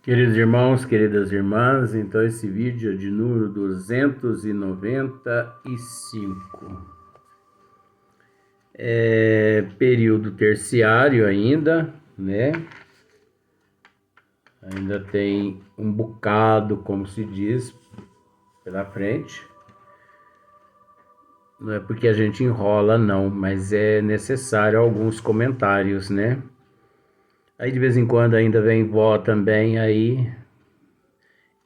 Queridos irmãos, queridas irmãs, então esse vídeo é de número 295. Período terciário ainda, né? Ainda tem um bocado, como se diz, pela frente. Não é porque a gente enrola, não, mas é necessário alguns comentários, né? Aí de vez em quando ainda vem vó também, aí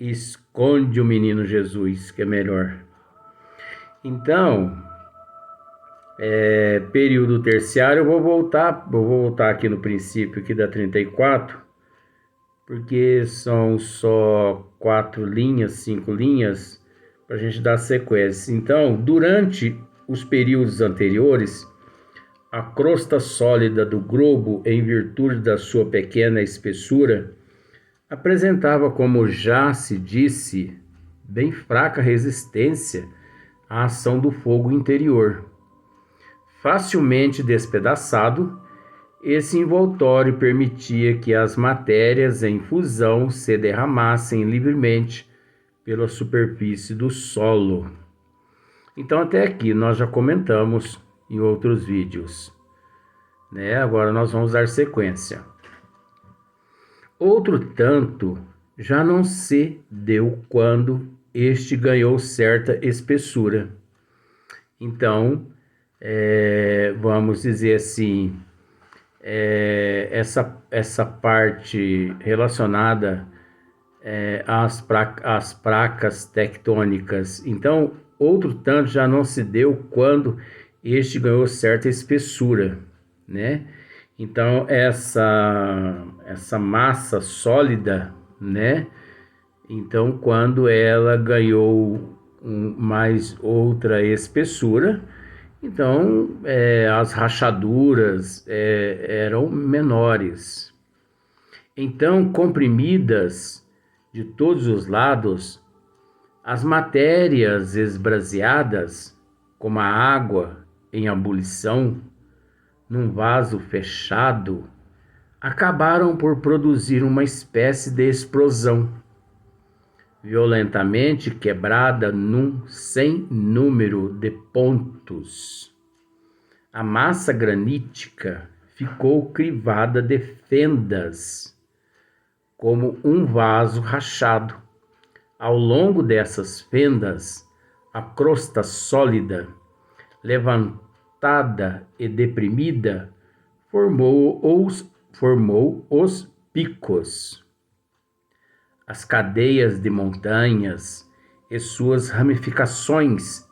esconde o menino Jesus, que é melhor. Então, período terciário, eu vou voltar aqui no princípio aqui da 34, porque são só 4 linhas, 5 linhas, para a gente dar sequência. Então, durante os períodos anteriores, a crosta sólida do globo, em virtude da sua pequena espessura, apresentava, como já se disse, bem fraca resistência à ação do fogo interior. Facilmente despedaçado, esse envoltório permitia que as matérias em fusão se derramassem livremente pela superfície do solo. Então até aqui nós já comentamos em outros vídeos, né? Agora nós vamos dar sequência. Outro tanto já não se deu quando este ganhou certa espessura. Então, vamos dizer assim, essa parte relacionada às placas tectônicas. Então, outro tanto já não se deu quando este ganhou certa espessura, né? Então, essa massa sólida, né? Então, quando ela ganhou mais outra espessura, então as rachaduras eram menores. Então, comprimidas de todos os lados, as matérias esbraseadas, como a água em ebulição, num vaso fechado, acabaram por produzir uma espécie de explosão, violentamente quebrada num sem número de pontos. A massa granítica ficou crivada de fendas, como um vaso rachado. Ao longo dessas fendas, a crosta sólida, levantada e deprimida, formou os picos, as cadeias de montanhas e suas ramificações.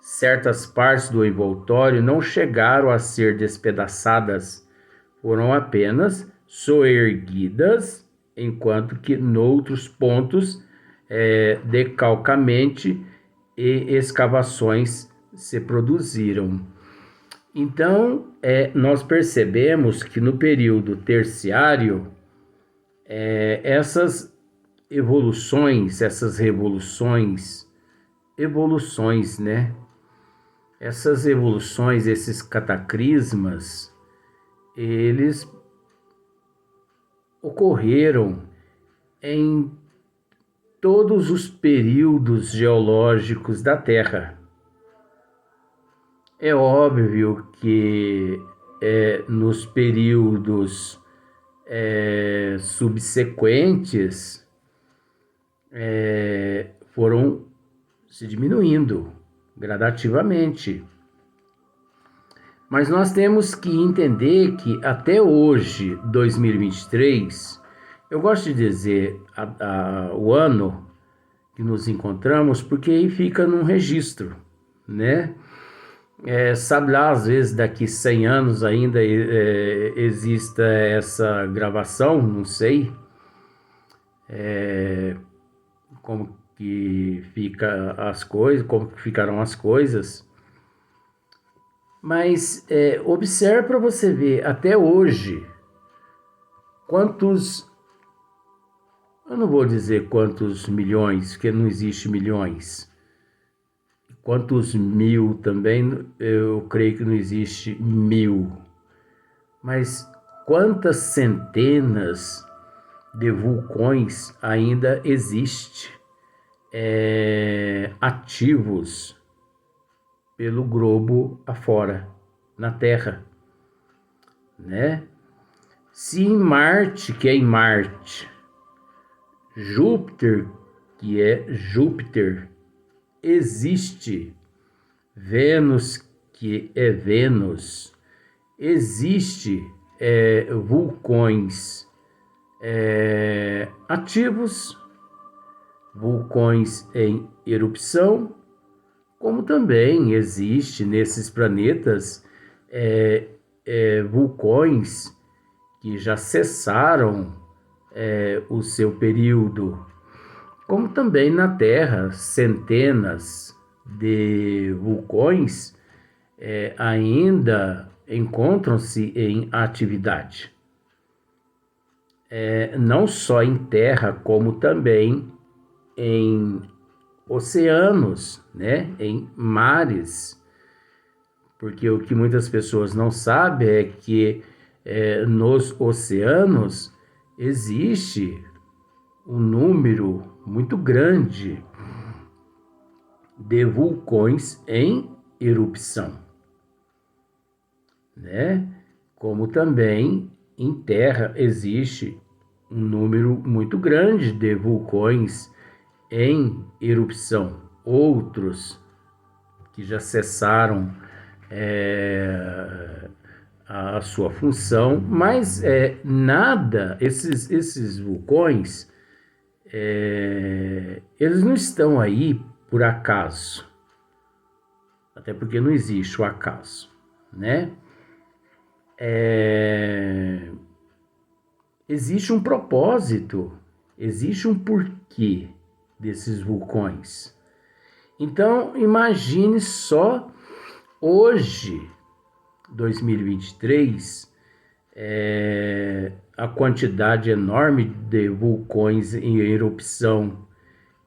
Certas partes do envoltório não chegaram a ser despedaçadas, foram apenas soerguidas, enquanto que noutros pontos decalcamente e escavações se produziram. Então, nós percebemos que no período terciário, essas evoluções, né? Essas evoluções, esses cataclismas, eles ocorreram em todos os períodos geológicos da Terra. É óbvio que nos períodos subsequentes foram se diminuindo gradativamente. Mas nós temos que entender que até hoje, 2023, eu gosto de dizer o ano que nos encontramos, porque aí fica num registro, né? Sabe lá, às vezes daqui 100 anos ainda exista essa gravação, não sei como que fica as coisas, como que ficarão as coisas, mas observe para você ver, até hoje, eu não vou dizer quantos milhões, porque não existe milhões, quantos mil também, eu creio que não existe mil, mas quantas centenas de vulcões ainda existe ativos pelo globo afora, na Terra, né? Se em Marte, que é em Marte, Júpiter, que é Júpiter, existe Vênus, que é Vênus, existe vulcões ativos, vulcões em erupção, como também existe nesses planetas vulcões que já cessaram o seu período, como também na Terra, centenas de vulcões ainda encontram-se em atividade. Não só em terra, como também em oceanos, né? Em mares. Porque o que muitas pessoas não sabem é que nos oceanos existe um número muito grande de vulcões em erupção, né? Como também em terra existe um número muito grande de vulcões em erupção, outros que já cessaram a sua função, mas nada, esses vulcões, eles não estão aí por acaso, até porque não existe o acaso, né? Existe um propósito, existe um porquê desses vulcões. Então, imagine só hoje, 2023, a quantidade enorme de vulcões em erupção.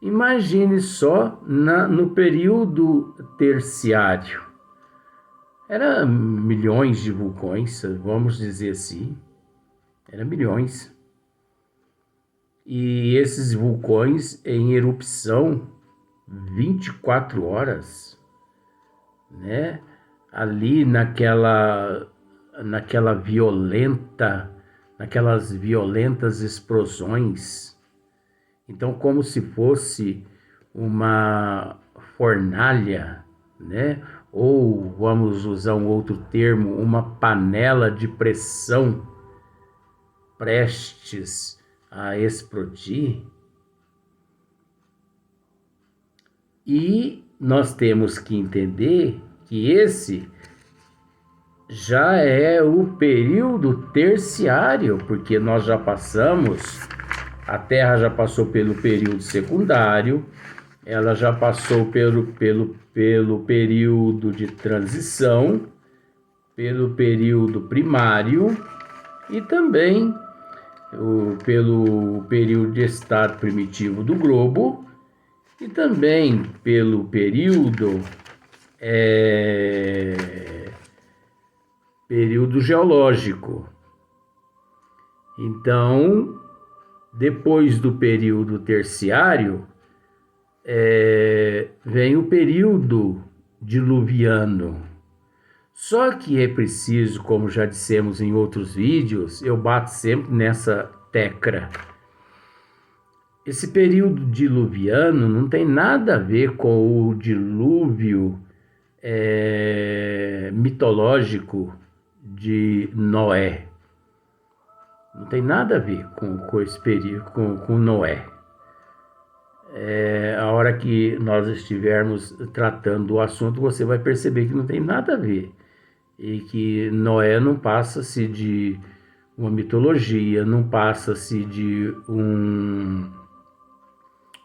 Imagine só no período terciário. Era milhões de vulcões, vamos dizer assim. Era milhões. E esses vulcões em erupção 24 horas, né? Ali naquelas violentas explosões. Então, como se fosse uma fornalha, né? Ou, vamos usar um outro termo, uma panela de pressão prestes a explodir. E nós temos que entender que esse já é o período terciário, porque nós já passamos, a Terra já passou pelo período secundário, ela já passou pelo período de transição, pelo período primário e também pelo período de estado primitivo do globo e também pelo período geológico. Então, depois do período terciário, vem o período diluviano. Só que é preciso, como já dissemos em outros vídeos, eu bato sempre nessa tecla. Esse período diluviano não tem nada a ver com o dilúvio mitológico de Noé. Não tem nada a ver com esse período, com Noé. A hora que nós estivermos tratando do assunto, você vai perceber que não tem nada a ver. E que Noé não passa-se de uma mitologia, não passa-se de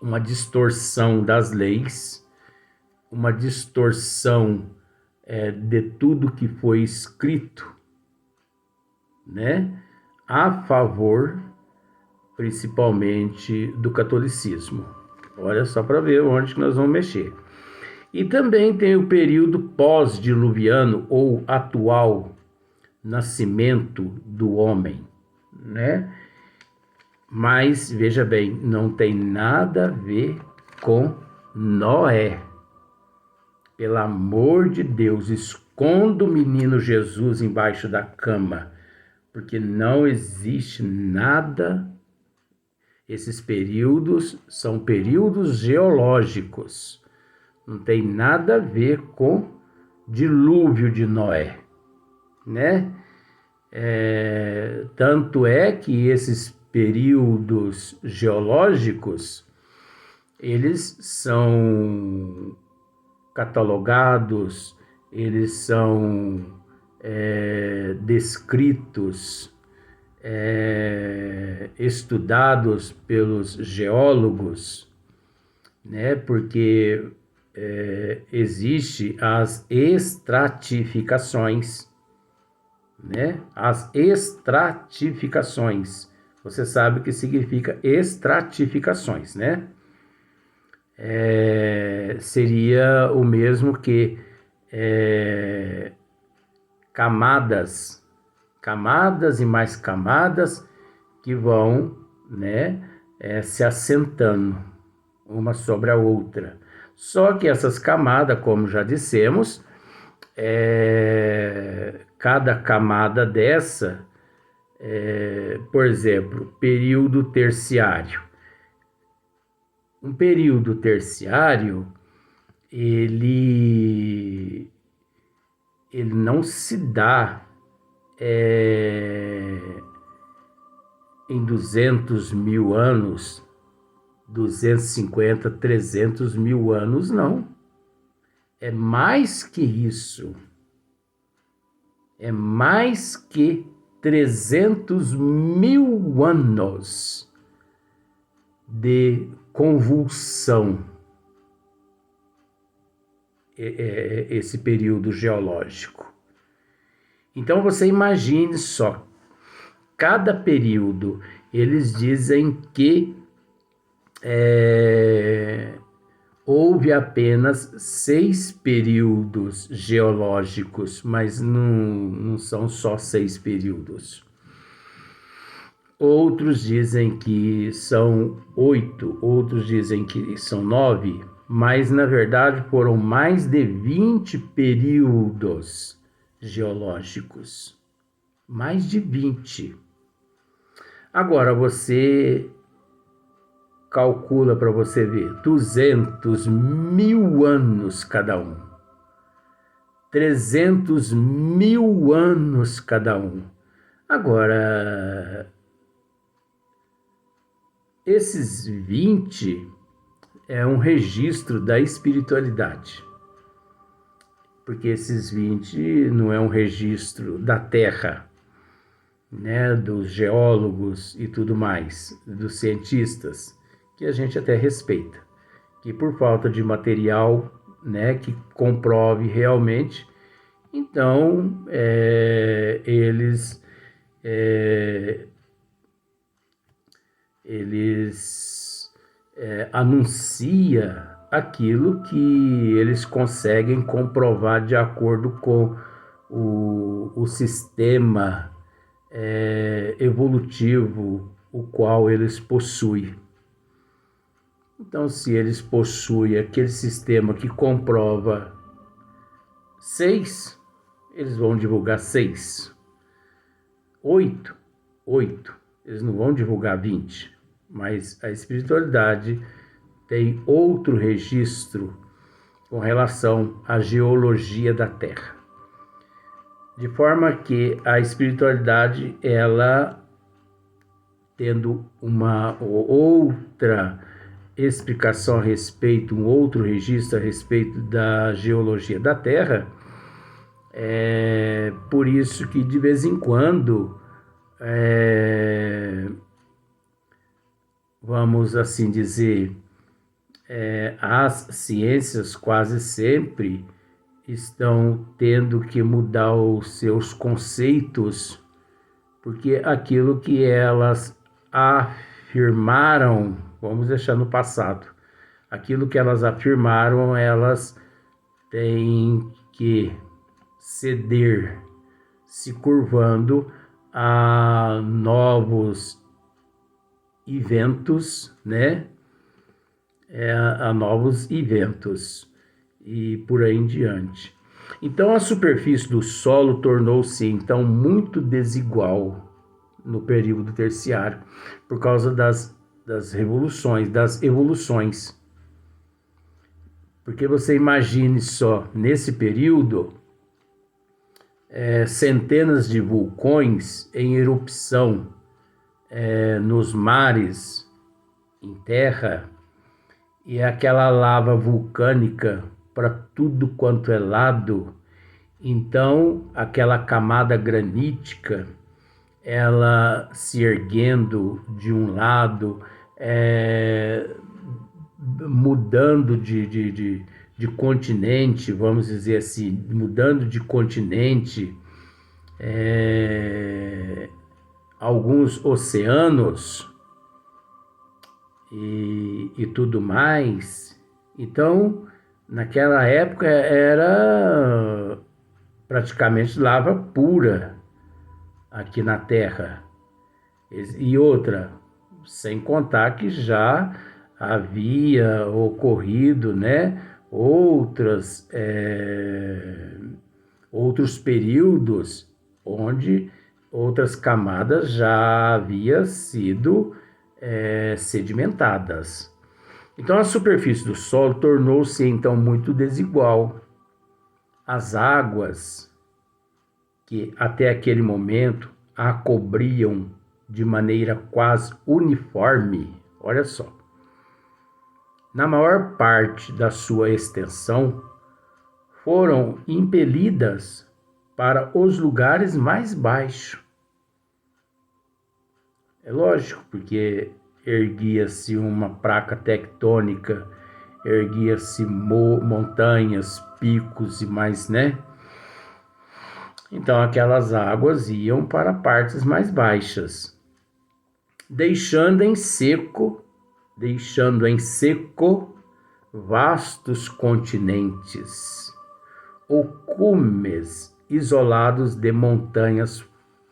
uma distorção das leis, uma distorção de tudo que foi escrito, né, a favor, principalmente, do catolicismo. Olha só para ver onde que nós vamos mexer. E também tem o período pós-diluviano ou atual nascimento do homem, né? Mas, veja bem, não tem nada a ver com Noé. Pelo amor de Deus, esconda o menino Jesus embaixo da cama, porque não existe nada. Esses períodos são períodos geológicos. Não tem nada a ver com dilúvio de Noé, né? Tanto é que esses períodos geológicos, eles são catalogados, eles são descritos, estudados pelos geólogos, né? Porque existe as estratificações, né? As estratificações. Você sabe o que significa estratificações, né? Seria o mesmo que camadas, camadas e mais camadas que vão, né, se assentando uma sobre a outra. Só que essas camadas, como já dissemos, cada camada dessa, por exemplo, período terciário. Um período terciário, ele não se dá em 200 mil anos, 250, 300 mil anos, não. É mais que isso. É mais que 300 mil anos de convulsão, esse período geológico. Então você imagine só, cada período, eles dizem que houve apenas 6 períodos geológicos, mas não são só 6 períodos. Outros dizem que são 8, outros dizem que são 9, mas na verdade foram mais de 20 períodos geológicos. Mais de 20. Agora você calcula para você ver, 200 mil anos cada um. 300 mil anos cada um. Agora, esses 20 é um registro da espiritualidade. Porque esses 20 não é um registro da Terra, né, dos geólogos e tudo mais, dos cientistas, que a gente até respeita, que por falta de material, né, que comprove realmente, então eles anunciam aquilo que eles conseguem comprovar de acordo com o sistema evolutivo o qual eles possuem. Então, se eles possuem aquele sistema que comprova 6, eles vão divulgar 6. 8, eles não vão divulgar 20. Mas a espiritualidade tem outro registro com relação à geologia da Terra. De forma que a espiritualidade, ela tendo uma outra explicação a respeito, um outro registro a respeito da geologia da Terra, por isso que de vez em quando, vamos assim dizer, as ciências quase sempre estão tendo que mudar os seus conceitos, porque aquilo que elas afirmaram, vamos deixar no passado, aquilo que elas afirmaram, elas têm que ceder, se curvando a novos eventos, né? A novos eventos e por aí em diante. Então a superfície do solo tornou-se então muito desigual no período terciário por causa das revoluções, das evoluções. Porque você imagine só, nesse período, centenas de vulcões em erupção nos mares, em terra, e aquela lava vulcânica para tudo quanto é lado. Então, aquela camada granítica, ela se erguendo de um lado, mudando de continente, vamos dizer assim, mudando de continente, alguns oceanos e tudo mais. Então, naquela época era praticamente lava pura aqui na Terra. E outra, sem contar que já havia ocorrido, né, outros períodos onde outras camadas já haviam sido sedimentadas. Então a superfície do solo tornou-se então muito desigual. As águas que até aquele momento a cobriam de maneira quase uniforme, olha só, na maior parte da sua extensão, foram impelidas para os lugares mais baixos. É lógico, porque erguia-se uma placa tectônica, erguia-se montanhas, picos e mais, né? Então aquelas águas iam para partes mais baixas, deixando em seco vastos continentes ou cumes isolados de montanhas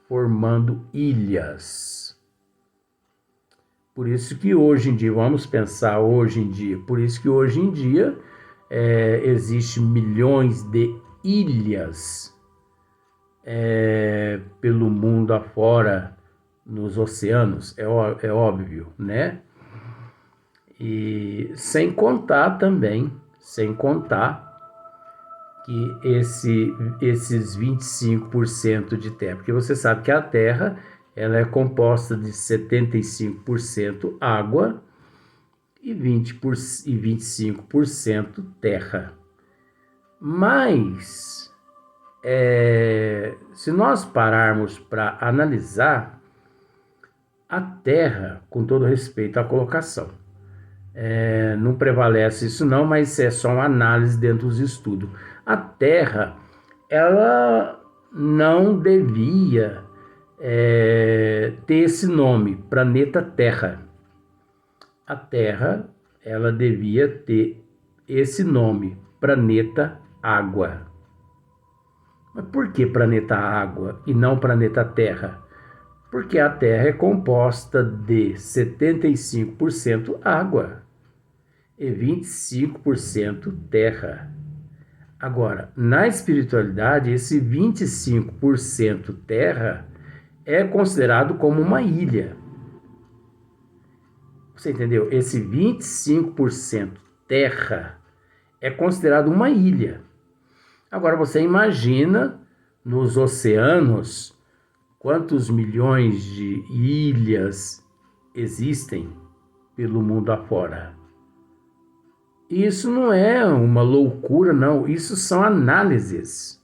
formando ilhas. Por isso que hoje em dia, vamos pensar hoje em dia, por isso que hoje em dia existem milhões de ilhas pelo mundo afora, nos oceanos, é óbvio, né? E sem contar que esses 25% de terra, porque você sabe que a terra ela é composta de 75% água e 25% terra. Mas se nós pararmos para analisar a terra, com todo respeito à colocação, não prevalece isso não, mas é só uma análise dentro dos estudos. A terra, ela não devia ter esse nome, planeta Terra. A Terra, ela devia ter esse nome, planeta Água. Mas por que planeta Água e não planeta Terra? Porque a Terra é composta de 75% água e 25% terra. Agora, na espiritualidade, esse 25% terra é considerado como uma ilha. Você entendeu? Esse 25% terra é considerado uma ilha. Agora você imagina nos oceanos quantos milhões de ilhas existem pelo mundo afora. Isso não é uma loucura, não. Isso são análises.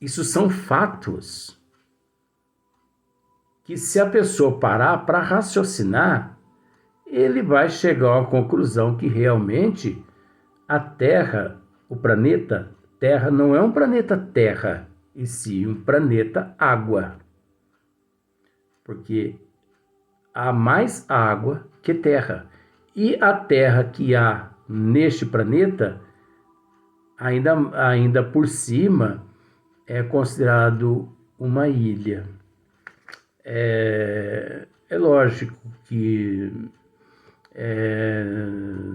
Isso são fatos. Que se a pessoa parar para raciocinar, ele vai chegar à conclusão que realmente a Terra, o planeta Terra, não é um planeta Terra, e sim um planeta Água. Porque há mais água que terra. E a terra que há neste planeta, ainda por cima, é considerado uma ilha. É É lógico que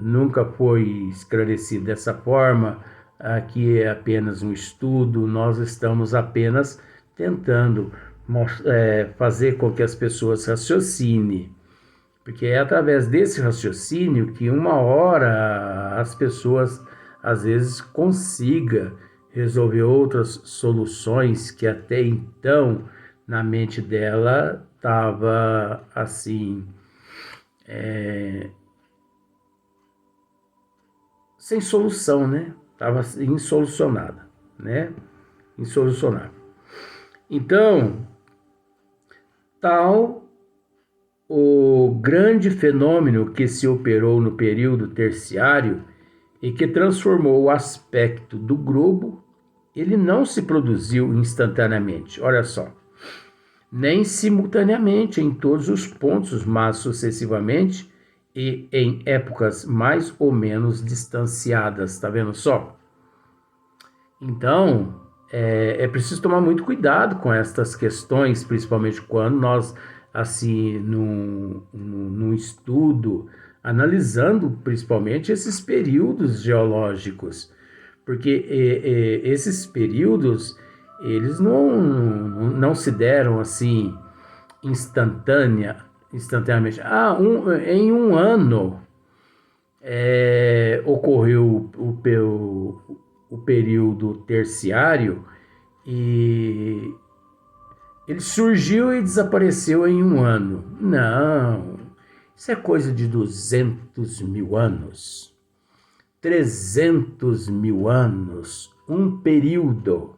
nunca foi esclarecido dessa forma. Aqui é apenas um estudo, nós estamos apenas tentando fazer com que as pessoas raciocinem, porque é através desse raciocínio que uma hora as pessoas às vezes consiga resolver outras soluções que até então na mente dela estava assim, sem solução, né? Estava insolucionada, né? Insolucionável. Então, tal o grande fenômeno que se operou no período terciário e que transformou o aspecto do globo, ele não se produziu instantaneamente, olha só, nem simultaneamente em todos os pontos, mas sucessivamente e em épocas mais ou menos distanciadas, tá vendo só? Então, é preciso tomar muito cuidado com estas questões, principalmente quando nós, assim, num estudo, analisando principalmente esses períodos geológicos, porque esses períodos, eles não se deram assim instantaneamente. Em um ano ocorreu o período terciário e ele surgiu e desapareceu em um ano. Não, isso é coisa de 200 mil anos, 300 mil anos, um período.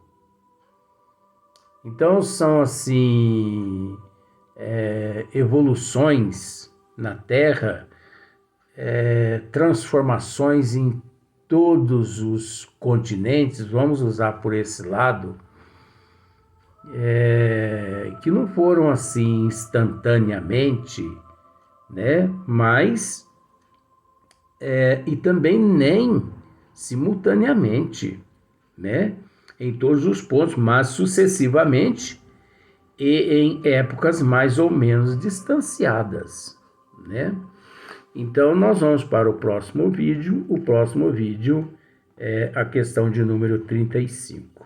Então são assim evoluções na Terra, transformações em todos os continentes, vamos usar por esse lado, que não foram assim instantaneamente, né? Mas e também nem simultaneamente, né? Em todos os pontos, mas sucessivamente e em épocas mais ou menos distanciadas, né? Então, nós vamos para o próximo vídeo. O próximo vídeo é a questão de número 35.